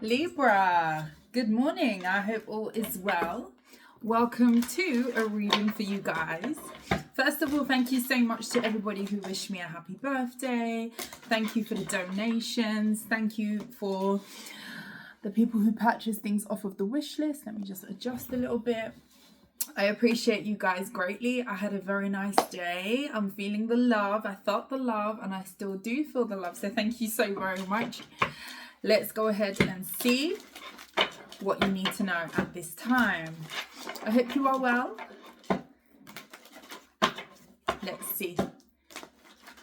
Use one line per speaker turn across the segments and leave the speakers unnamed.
Libra, good morning. I hope all is well. Welcome to a reading for you guys. First of all, thank you so much to everybody who wished me a happy birthday. Thank you for the donations. Thank you for the people who purchase things off of the wish list. Let me just adjust a little bit. I appreciate you guys greatly. I had a very nice day. I'm feeling the love. I felt the love and I still do feel the love. So thank you so very much. Let's go ahead and see what you need to know at this time. I hope you are well. Let's see.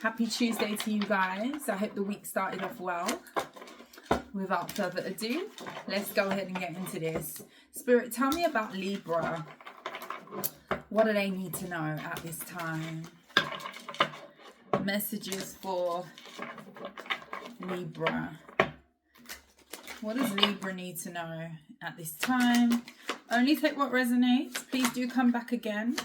Happy Tuesday to you guys. I hope the week started off well. Without further ado, let's go ahead and get into this. Spirit, tell me about Libra. What do they need to know at this time? Messages for Libra. What does Libra need to know at this time? Only take what resonates. Please do come back again.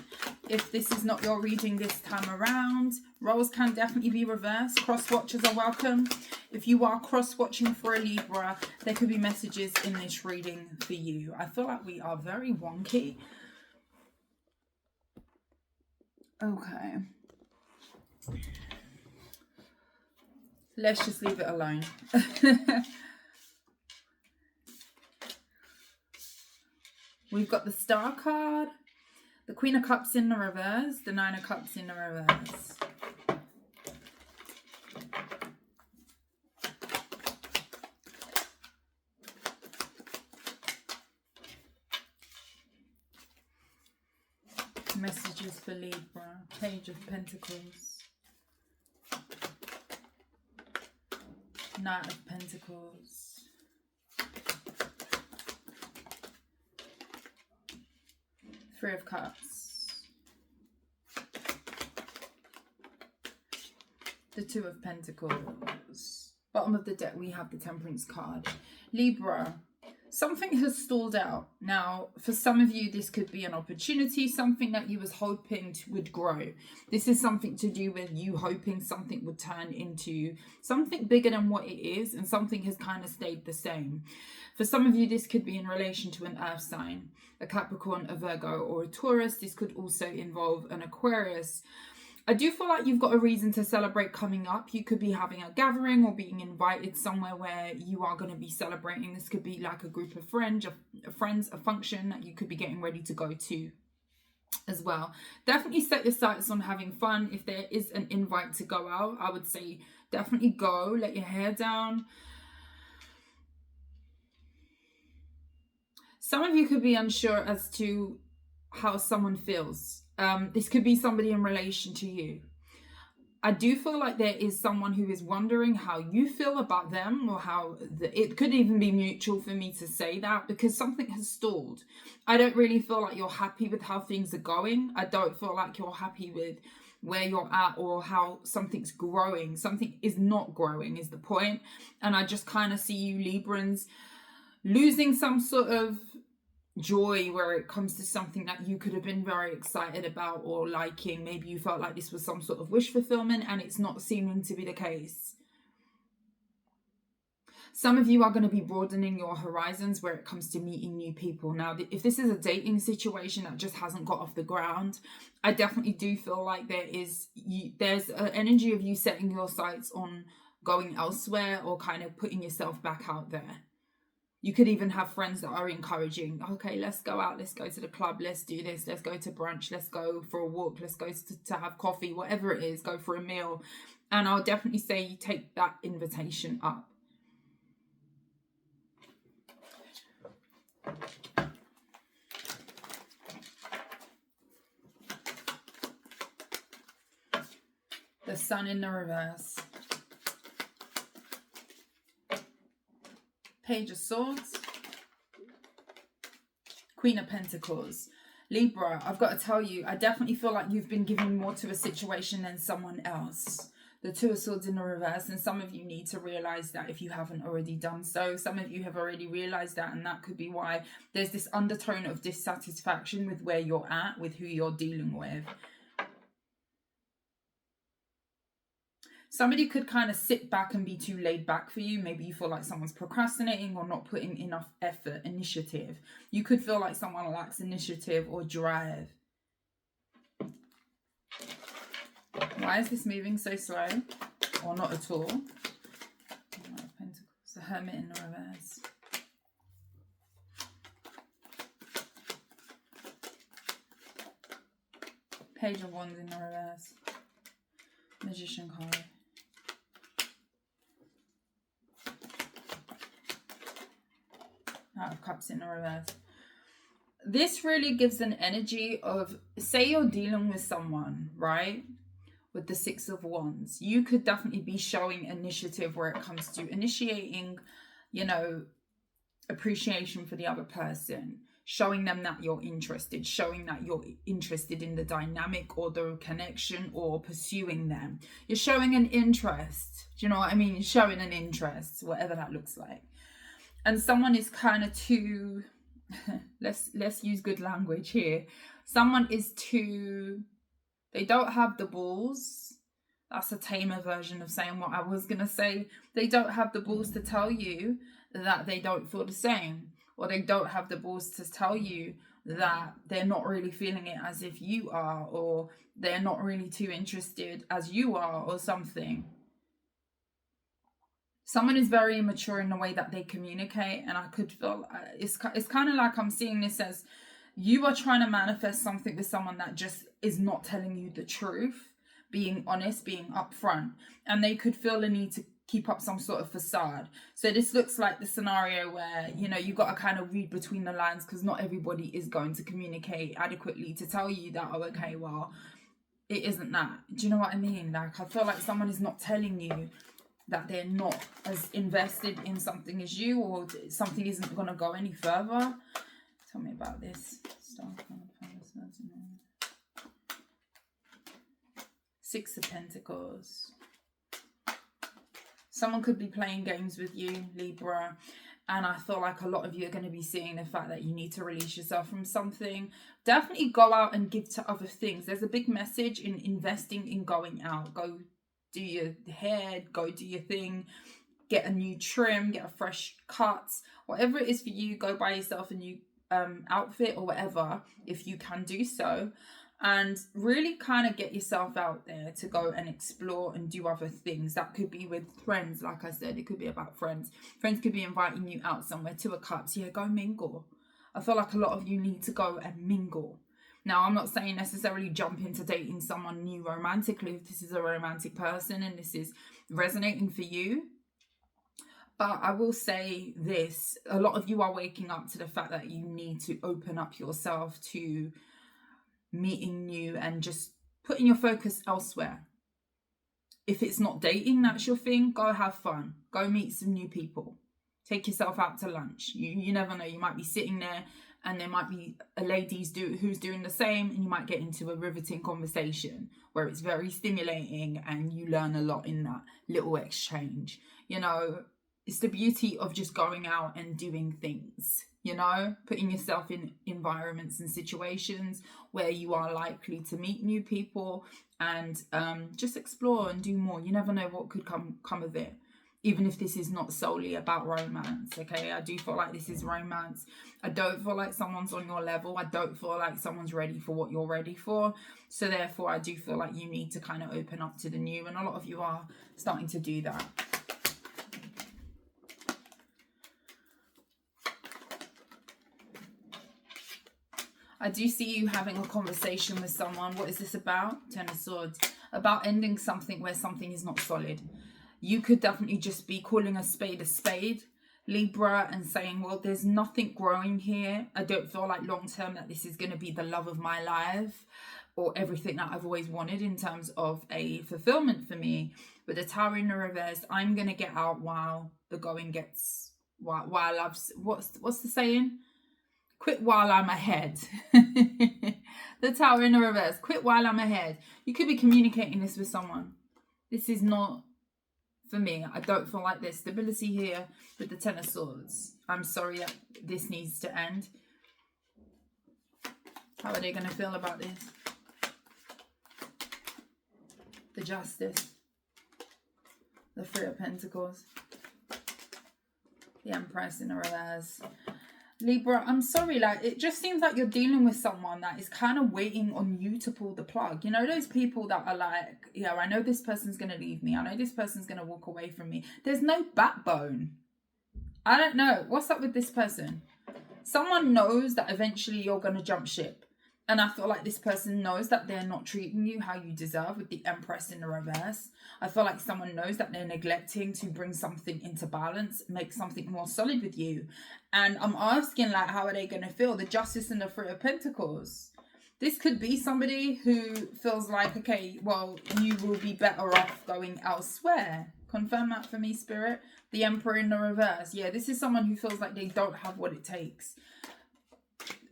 If this is not your reading this time around, roles can definitely be reversed. Cross-watchers are welcome. If you are cross-watching for a Libra, there could be messages in this reading for you. I feel like we are very wonky. Okay. Let's just leave it alone. We've got the Star card, the Queen of Cups in the reverse, the Nine of Cups in the reverse. Messages for Libra, Page of Pentacles, Knight of Pentacles. Three of Cups, the Two of Pentacles. Bottom of the deck, we have the Temperance card. Libra, something has stalled out. Now, for some of you, this could be an opportunity, something that you was hoping would grow. This is something to do with you hoping something would turn into something bigger than what it is, and something has kind of stayed the same. For some of you, this could be in relation to an earth sign, a Capricorn, a Virgo, or a Taurus. This could also involve an Aquarius. I do feel like you've got a reason to celebrate coming up. You could be having a gathering or being invited somewhere where you are going to be celebrating. This could be like a group of friends, a function that you could be getting ready to go to as well. Definitely set your sights on having fun. If there is an invite to go out, I would say definitely go. Let your hair down. Some of you could be unsure as to how someone feels. This could be somebody in relation to you. I do feel like there is someone who is wondering how you feel about them, or how it could even be mutual for me to say that, because something has stalled. I don't really feel like you're happy with how things are going. I don't feel like you're happy with where you're at or how something's growing. Something is not growing is the point. And I just kind of see you Librans losing some sort of joy where it comes to something that you could have been very excited about or liking. Maybe you felt like this was some sort of wish fulfillment and it's not seeming to be the case. Some of you are going to be broadening your horizons where it comes to meeting new people. Now, if this is a dating situation that just hasn't got off the ground, I definitely do feel like there's an energy of you setting your sights on going elsewhere or kind of putting yourself back out there. You could even have friends that are encouraging, okay, let's go out, let's go to the club, let's do this, let's go to brunch, let's go for a walk, let's go to have coffee, whatever it is, go for a meal. And I'll definitely say you take that invitation up. The Sun in the reverse. Page of Swords, Queen of Pentacles. Libra, I've got to tell you, I definitely feel like you've been giving more to a situation than someone else. The Two of Swords in the reverse, and some of you need to realize that if you haven't already done so. Some of you have already realized that, and that could be why there's this undertone of dissatisfaction with where you're at, with who you're dealing with. Somebody could kind of sit back and be too laid back for you. Maybe you feel like someone's procrastinating or not putting enough effort, initiative. You could feel like someone lacks initiative or drive. Why is this moving so slow? Or not at all? Pentacles, the Hermit in the reverse. Page of Wands in the reverse. Magician card. Knight of Cups in the reverse. This really gives an energy of, say you're dealing with someone, right? With the Six of Wands. You could definitely be showing initiative where it comes to initiating, you know, appreciation for the other person. Showing them that you're interested. Showing that you're interested in the dynamic or the connection or pursuing them. You're showing an interest. Do you know what I mean? You're showing an interest, whatever that looks like. And someone is kind of too, let's use good language here. Someone is too, they don't have the balls. That's a tamer version of saying what I was going to say. They don't have the balls to tell you that they don't feel the same. Or they don't have the balls to tell you that they're not really feeling it as if you are. Or they're not really too interested as you are or something. Someone is very immature in the way that they communicate, and I could feel it's kind of like I'm seeing this as you are trying to manifest something with someone that just is not telling you the truth, being honest, being upfront, and they could feel the need to keep up some sort of facade. So this looks like the scenario where, you know, you got to kind of read between the lines, because not everybody is going to communicate adequately to tell you that, oh, okay, well, it isn't that. Do you know what I mean? Like, I feel like someone is not telling you that they're not as invested in something as you, or something isn't going to go any further. Tell me about this. Six of Pentacles. Someone could be playing games with you, Libra. And I feel like a lot of you are going to be seeing the fact that you need to release yourself from something. Definitely go out and give to other things. There's a big message in investing in going out. Go do your hair, go do your thing, get a new trim, get a fresh cut, whatever it is for you. Go buy yourself a new outfit or whatever, if you can do so, and really kind of get yourself out there to go and explore and do other things. That could be with friends, like I said, it could be about friends. Friends could be inviting you out somewhere, Two of Cups. Yeah, go mingle. I feel like a lot of you need to go and mingle. Now, I'm not saying necessarily jump into dating someone new romantically if this is a romantic person and this is resonating for you. But I will say this, a lot of you are waking up to the fact that you need to open up yourself to meeting new and just putting your focus elsewhere. If it's not dating, that's your thing, go have fun. Go meet some new people. Take yourself out to lunch. You never know, you might be sitting there and there might be a lady who's doing the same, and you might get into a riveting conversation where it's very stimulating and you learn a lot in that little exchange. You know, it's the beauty of just going out and doing things, you know, putting yourself in environments and situations where you are likely to meet new people and just explore and do more. You never know what could come of it. Even if this is not solely about romance, okay? I do feel like this is romance. I don't feel like someone's on your level. I don't feel like someone's ready for what you're ready for. So therefore, I do feel like you need to kind of open up to the new. And a lot of you are starting to do that. I do see you having a conversation with someone. What is this about? Ten of Swords. About ending something where something is not solid. You could definitely just be calling a spade, Libra, and saying, well, there's nothing growing here. I don't feel like long term that this is going to be the love of my life or everything that I've always wanted in terms of a fulfillment for me. With the Tower in the reverse, I'm going to get out while the going gets, while I've, what's the saying? Quit while I'm ahead. The Tower in the reverse, quit while I'm ahead. You could be communicating this with someone. This is not for me. I don't feel like there's stability here with the Ten of Swords. I'm sorry that this needs to end. How are they going to feel about this? The Justice. The Three of Pentacles. The Empress in the reverse. Libra, I'm sorry, like, it just seems like you're dealing with someone that is kind of waiting on you to pull the plug. You know, those people that are like, yeah, I know this person's going to leave me. I know this person's going to walk away from me. There's no backbone. I don't know. What's up with this person? Someone knows that eventually you're going to jump ship. And I feel like this person knows that they're not treating you how you deserve with the Empress in the reverse. I feel like someone knows that they're neglecting to bring something into balance, make something more solid with you. And I'm asking, like, how are they going to feel? The Justice and the Three of Pentacles. This could be somebody who feels like, okay, well, you will be better off going elsewhere. Confirm that for me, Spirit. The Emperor in the reverse. Yeah, this is someone who feels like they don't have what it takes.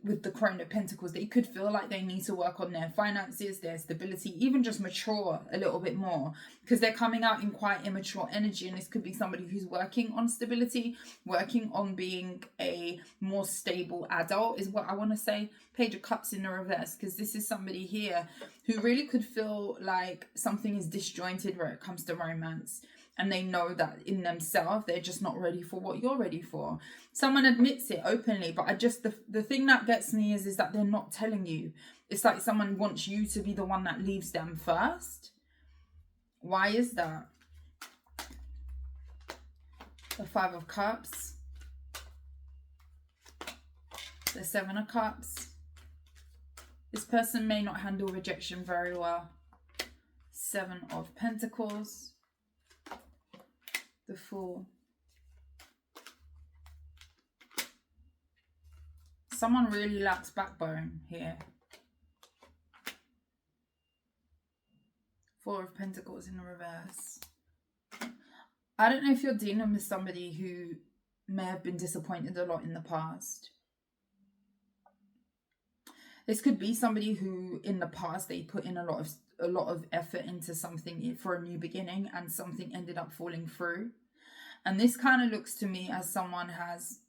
With the Crown of Pentacles, they could feel like they need to work on their finances, their stability, even just mature a little bit more, because they're coming out in quite immature energy. And this could be somebody who's working on stability, working on being a more stable adult is what I want to say. Page of Cups in the reverse, because this is somebody here who really could feel like something is disjointed where it comes to romance. And they know that in themselves, they're just not ready for what you're ready for. Someone admits it openly, but the thing that gets me is that they're not telling you. It's like someone wants you to be the one that leaves them first. Why is that? The Five of Cups. The Seven of Cups. This person may not handle rejection very well. Seven of Pentacles. The Fool. Someone really lacks backbone here. Four of Pentacles in the reverse. I don't know if you're dealing with somebody who may have been disappointed a lot in the past. This could be somebody who in the past they put in a lot of effort into something for a new beginning, and something ended up falling through. And this kind of looks to me as someone has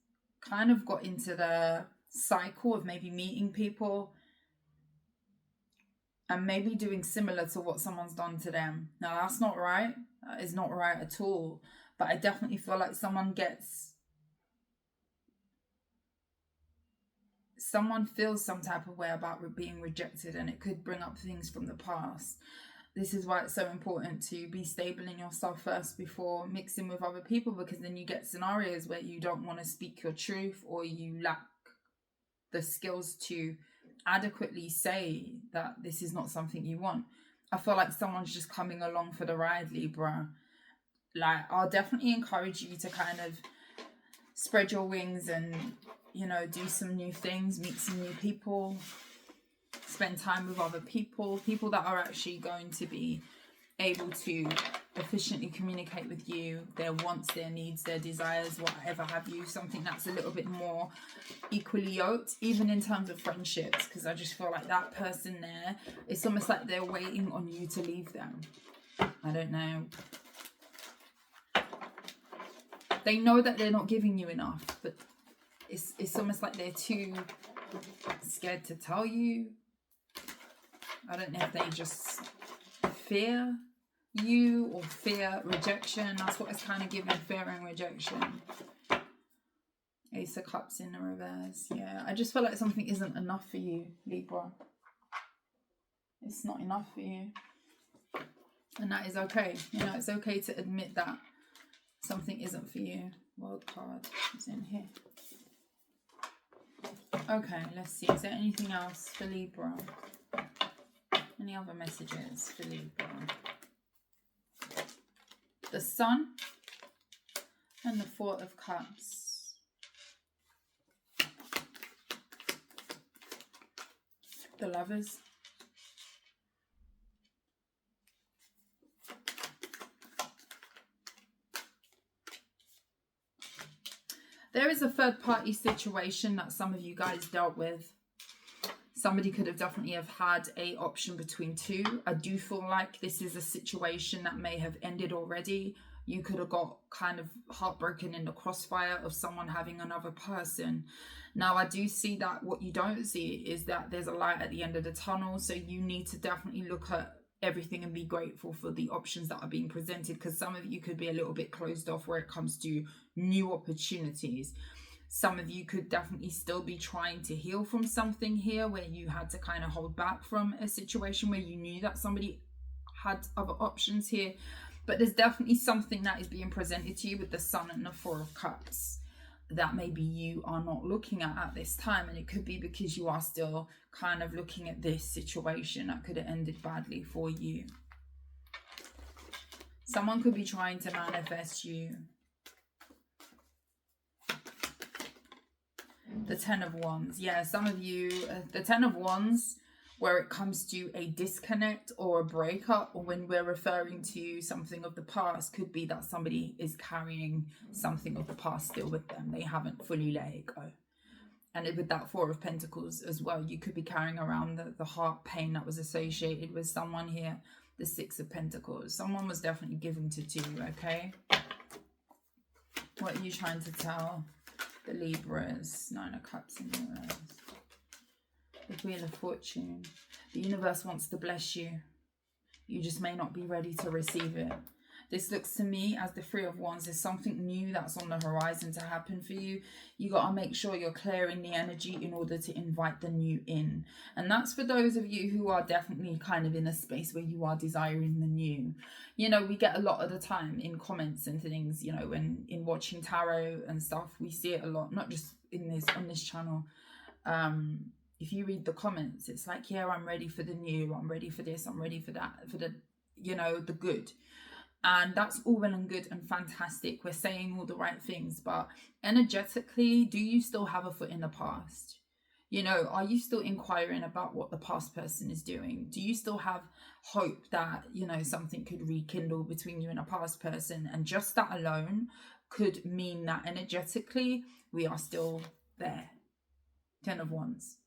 kind of got into the cycle of maybe meeting people and maybe doing similar to what someone's done to them. Now, that's not right. That is not right at all. But I definitely feel like someone feels some type of way about being rejected, and it could bring up things from the past. This is why it's so important to be stable in yourself first before mixing with other people, because then you get scenarios where you don't want to speak your truth, or you lack the skills to adequately say that this is not something you want. I feel like someone's just coming along for the ride, Libra. Like, I'll definitely encourage you to kind of spread your wings and, you know, do some new things, meet some new people, spend time with other people that are actually going to be able to efficiently communicate with you, their wants, their needs, their desires, whatever have you, something that's a little bit more equally yoked, even in terms of friendships, because I just feel like that person there, it's almost like they're waiting on you to leave them. I don't know. They know that they're not giving you enough, but it's almost like they're too scared to tell you. I don't know if they just fear you or fear rejection. That's what it's kind of giving, fear and rejection. Ace of Cups in the reverse. Yeah, I just feel like something isn't enough for you, Libra. It's not enough for you. And that is okay. You know, it's okay to admit that something isn't for you. World card is in here. Okay, let's see. Is there anything else for Libra? Any other messages for Libra? The Sun and the Four of Cups. The Lovers. There is a third party situation that some of you guys dealt with. Somebody could have definitely have had a option between two. I do feel like this is a situation that may have ended already. You could have got kind of heartbroken in the crossfire of someone having another person. Now, I do see that what you don't see is that there's a light at the end of the tunnel. So you need to definitely look at everything and be grateful for the options that are being presented, because some of you could be a little bit closed off where it comes to new opportunities. Some of you could definitely still be trying to heal from something here where you had to kind of hold back from a situation where you knew that somebody had other options here. But there's definitely something that is being presented to you with the Sun and the Four of Cups that maybe you are not looking at this time. And it could be because you are still kind of looking at this situation that could have ended badly for you. Someone could be trying to manifest you. The Ten of Wands. Yeah, some of you, the Ten of Wands, where it comes to a disconnect or a breakup, or when we're referring to something of the past, could be that somebody is carrying something of the past still with them. They haven't fully let it go. And with that Four of Pentacles as well, you could be carrying around the heart pain that was associated with someone here. The Six of Pentacles. Someone was definitely given to you, okay? What are you trying to tell the Libras? Nine of Cups in reverse. The Wheel of Fortune. The universe wants to bless you. You just may not be ready to receive it. This looks to me as the Three of Wands. There's something new that's on the horizon to happen for you. You got to make sure you're clearing the energy in order to invite the new in. And that's for those of you who are definitely kind of in a space where you are desiring the new. You know, we get a lot of the time in comments and things, you know, when in watching tarot and stuff, we see it a lot, not just in this on this channel. If you read the comments, it's like, yeah, I'm ready for the new, I'm ready for this, I'm ready for that, for the, you know, the good. And that's all well and good and fantastic. We're saying all the right things, but energetically, do you still have a foot in the past? You know, are you still inquiring about what the past person is doing? Do you still have hope that, you know, something could rekindle between you and a past person? And just that alone could mean that energetically, we are still there. Ten of Wands.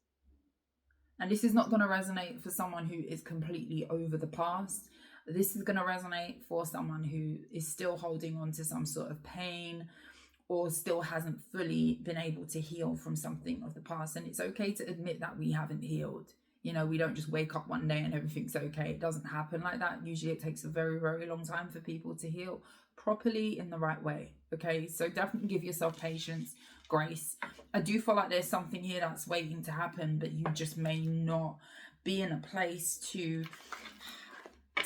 And this is not going to resonate for someone who is completely over the past. This is going to resonate for someone who is still holding on to some sort of pain or still hasn't fully been able to heal from something of the past. And it's okay to admit that we haven't healed. You know, we don't just wake up one day and everything's okay. It doesn't happen like that. Usually it takes a very, very long time for people to heal properly in the right way. Okay, so definitely give yourself patience, grace. I do feel like there's something here that's waiting to happen, but you just may not be in a place to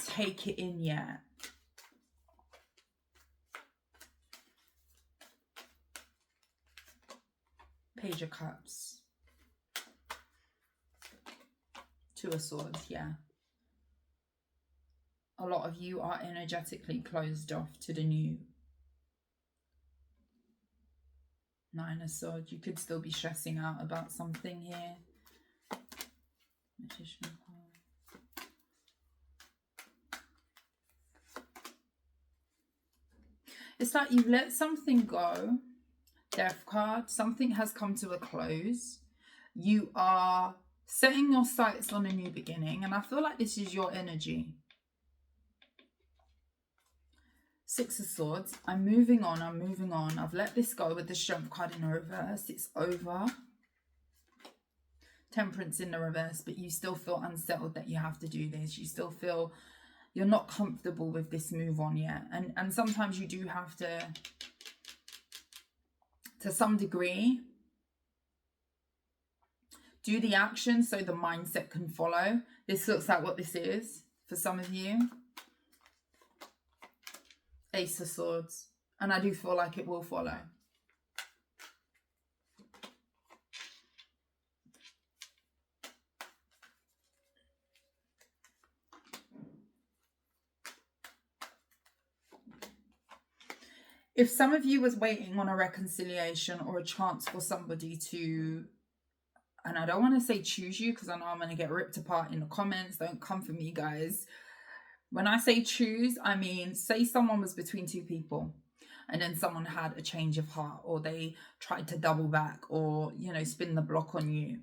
take it in yet. Page of Cups. Two of Swords, yeah. A lot of you are energetically closed off to the new. Nine of Swords. You could still be stressing out about something here. Magician. It's like you've let something go. Death card. Something has come to a close. You are setting your sights on a new beginning. And I feel like this is your energy. Six of Swords. I'm moving on. I'm moving on. I've let this go with the Strength card in the reverse. It's over. Temperance in the reverse. But you still feel unsettled that you have to do this. You still feel you're not comfortable with this move on yet. And sometimes you do have to some degree, do the action so the mindset can follow. This looks like what this is for some of you. Ace of Swords. And I do feel like it will follow. If some of you was waiting on a reconciliation or a chance for somebody to, and I don't want to say choose you because I know I'm going to get ripped apart in the comments. Don't come for me, guys. When I say choose, I mean, say someone was between two people and then someone had a change of heart, or they tried to double back, or, you know, spin the block on you.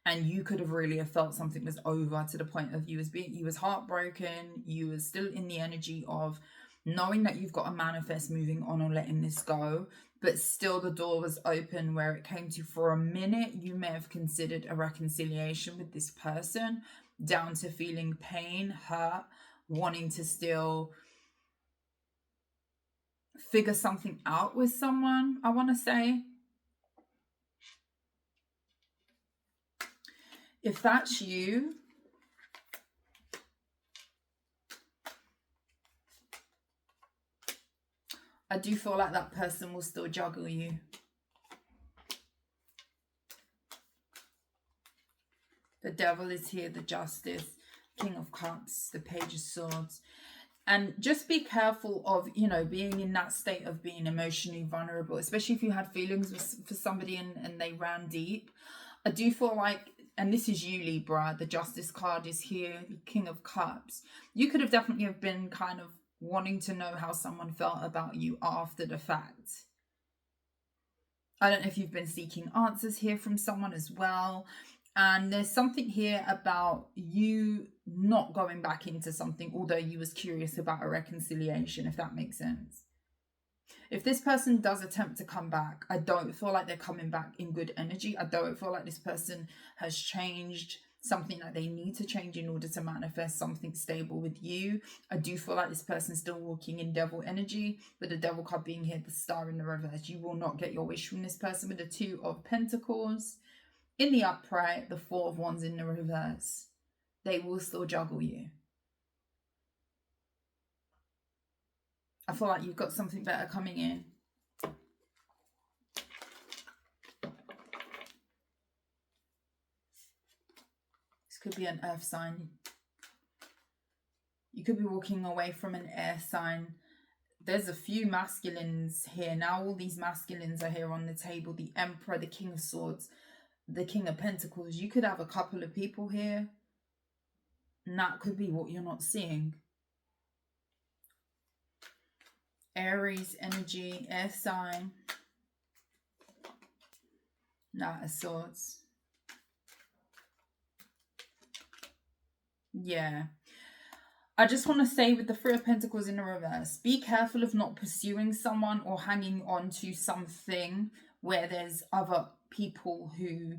And you could have really have felt something was over to the point of you was heartbroken. You was still in the energy of knowing that you've got a manifest moving on or letting this go, but still the door was open where it came to, for a minute, you may have considered a reconciliation with this person, down to feeling pain, hurt, wanting to still figure something out with someone, I want to say. If that's you, I do feel like that person will still juggle you. The Devil is here, the Justice, King of Cups, the Page of Swords. And just be careful of, you know, being in that state of being emotionally vulnerable, especially if you had feelings for somebody and they ran deep. I do feel like, and this is you, Libra, the Justice card is here, the King of Cups. You could have definitely have been kind of wanting to know how someone felt about you after the fact. I don't know if you've been seeking answers here from someone as well. And there's something here about you not going back into something, although you was curious about a reconciliation, if that makes sense. If this person does attempt to come back, I don't feel like they're coming back in good energy. I don't feel like this person has changed something that they need to change in order to manifest something stable with you. I do feel like this person's still walking in devil energy, with the Devil card being here, the Star in the reverse. You will not get your wish from this person, with the Two of Pentacles in the upright, the Four of Wands in the reverse. They will still juggle you. I feel like you've got something better coming in. This could be an earth sign. You could be walking away from an air sign. There's a few masculines here. Now all these masculines are here on the table. The Emperor, the King of Swords, the King of Pentacles. You could have a couple of people here, and that could be what you're not seeing. Aries energy, air sign. Knight of Swords. Yeah. I just want to say, with the Three of Pentacles in the reverse, be careful of not pursuing someone or hanging on to something where there's other people who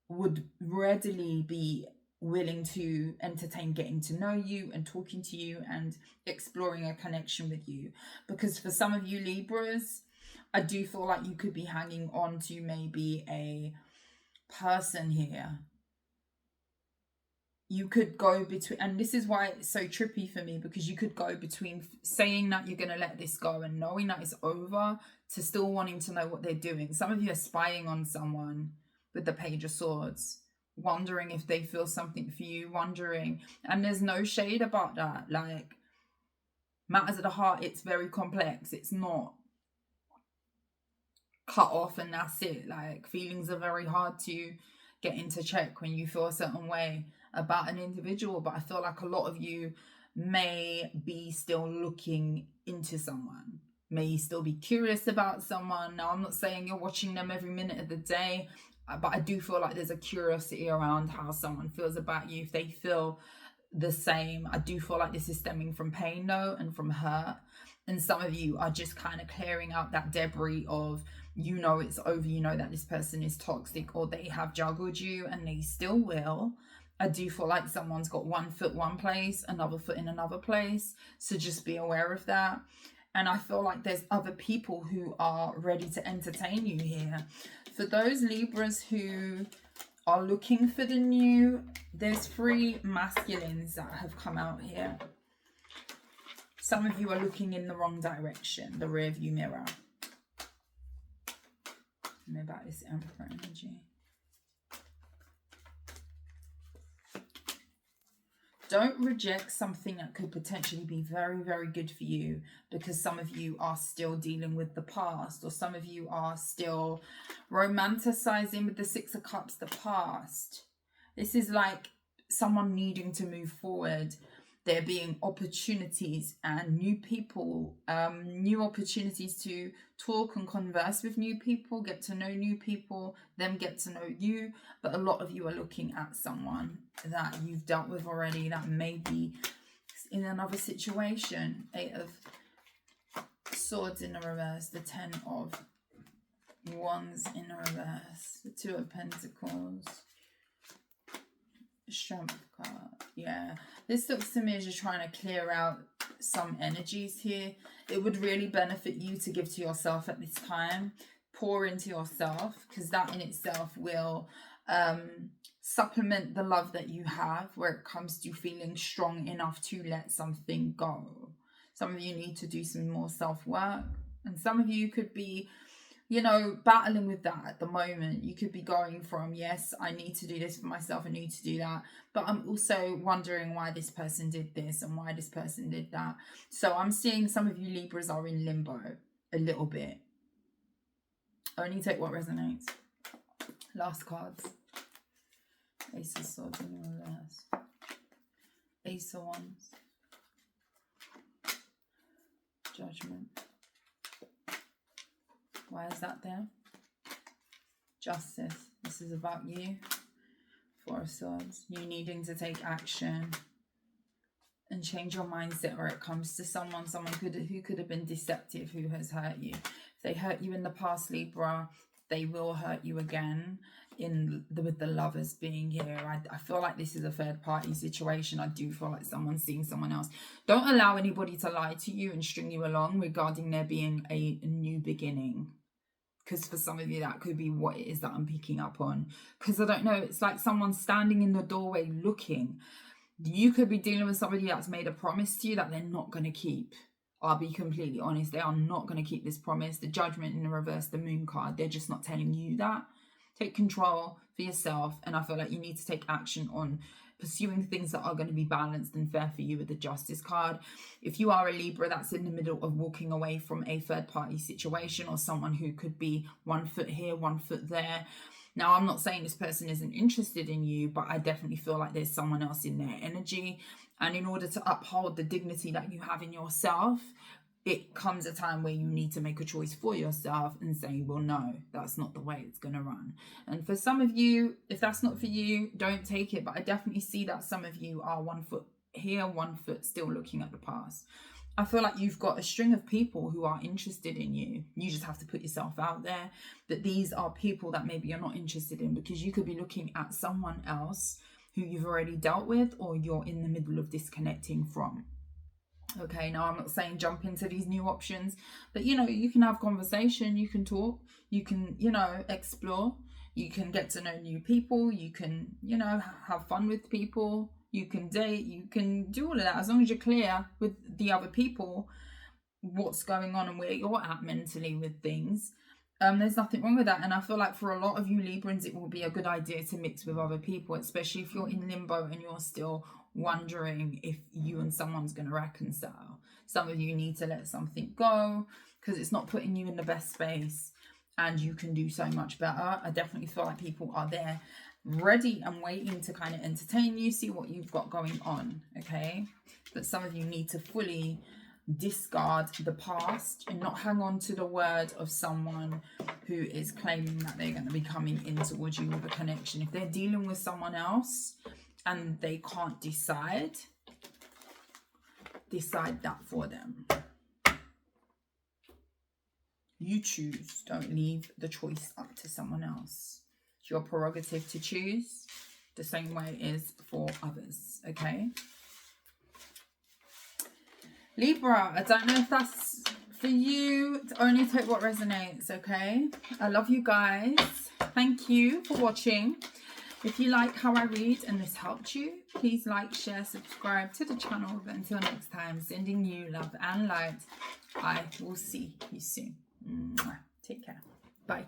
would readily be willing to entertain getting to know you and talking to you and exploring a connection with you. Because for some of you Libras, I do feel like you could be hanging on to maybe a person here. You could go between, and this is why it's so trippy for me, because you could go between saying that you're going to let this go and knowing that it's over to still wanting to know what they're doing. Some of you are spying on someone with the Page of Swords, wondering if they feel something for you, wondering, and there's no shade about that. Like, matters of the heart, it's very complex. It's not cut off and that's it. Like, feelings are very hard to get into check when you feel a certain way about an individual, but I feel like a lot of you may be still looking into someone, may still be curious about someone. Now, I'm not saying you're watching them every minute of the day, but I do feel like there's a curiosity around how someone feels about you, if they feel the same. I do feel like this is stemming from pain though, and from hurt, and some of you are just kind of clearing out that debris of, you know, it's over, you know that this person is toxic, or they have juggled you and they still will. I do feel like someone's got one foot one place, another foot in another place, so just be aware of that. And I feel like there's other people who are ready to entertain you here. For those Libras who are looking for the new, there's 3 masculines that have come out here. Some of you are looking in the wrong direction, the rear view mirror. Tell me about this Emperor energy. Don't reject something that could potentially be very, very good for you, because some of you are still dealing with the past, or some of you are still romanticizing with the Six of Cups the past. This is like someone needing to move forward. There being opportunities and new people, new opportunities to talk and converse with new people, get to know new people, them get to know you. But a lot of you are looking at someone that you've dealt with already, that may be in another situation. 8 of Swords in the reverse, the 10 of Wands in the reverse, the 2 of Pentacles, Strength card. Yeah. This looks to me as you're trying to clear out some energies here. It would really benefit you to give to yourself at this time. Pour into yourself, because that in itself will supplement the love that you have, where it comes to feeling strong enough to let something go. Some of you need to do some more self-work, and some of you could be, you know, battling with that at the moment. You could be going from, yes, I need to do this for myself, I need to do that, but I'm also wondering why this person did this and why this person did that. So I'm seeing some of you Libras are in limbo a little bit. Only take what resonates. Last cards. Ace of Swords in reverse. Ace of Wands. Judgment. Why is that there? Justice. This is about you. Four of Swords. You needing to take action and change your mindset where it comes to someone who could have been deceptive, who has hurt you. If they hurt you in the past, Libra, they will hurt you again with the Lovers being here. I feel like this is a third party situation. I do feel like someone's seeing someone else. Don't allow anybody to lie to you and string you along regarding there being a new beginning. Because for some of you, that could be what it is that I'm picking up on. Because I don't know, it's like someone standing in the doorway looking. You could be dealing with somebody that's made a promise to you that they're not going to keep. I'll be completely honest. They are not going to keep this promise. The Judgment in the reverse, the Moon card. They're just not telling you that. Take control for yourself. And I feel like you need to take action on pursuing things that are going to be balanced and fair for you with the Justice card. If you are a Libra that's in the middle of walking away from a third party situation, or someone who could be 1 foot here, 1 foot there. Now, I'm not saying this person isn't interested in you, but I definitely feel like there's someone else in their energy. And in order to uphold the dignity that you have in yourself, it comes a time where you need to make a choice for yourself and say, well, no, that's not the way it's going to run. And for some of you, if that's not for you, don't take it. But I definitely see that some of you are 1 foot here, 1 foot still looking at the past. I feel like you've got a string of people who are interested in you. You just have to put yourself out there. That these are people that maybe you're not interested in, because you could be looking at someone else who you've already dealt with, or you're in the middle of disconnecting from. Okay, now I'm not saying jump into these new options, but you know, you can have conversation, you can talk, you can, you know, explore, you can get to know new people, you can, you know, have fun with people, you can date, you can do all of that, as long as you're clear with the other people what's going on and where you're at mentally with things. There's nothing wrong with that. And I feel like for a lot of you Librans, it will be a good idea to mix with other people, especially if you're in limbo and you're still wondering if you and someone's going to reconcile. Some of you need to let something go because it's not putting you in the best space, and you can do so much better. I definitely feel like people are there ready and waiting to kind of entertain you, see what you've got going on. Okay, but some of you need to fully discard the past and not hang on to the word of someone who is claiming that they're going to be coming in towards you with a connection. If they're dealing with someone else and they can't decide that for them. You choose. Don't leave the choice up to someone else. It's your prerogative to choose, the same way it is for others. Okay, Libra, I don't know if that's for you. Only take what resonates. Okay, I love you guys. Thank you for watching. If you like how I read and this helped you, please like, share, subscribe to the channel. But until next time, sending you love and light. I will see you soon. Take care. Bye.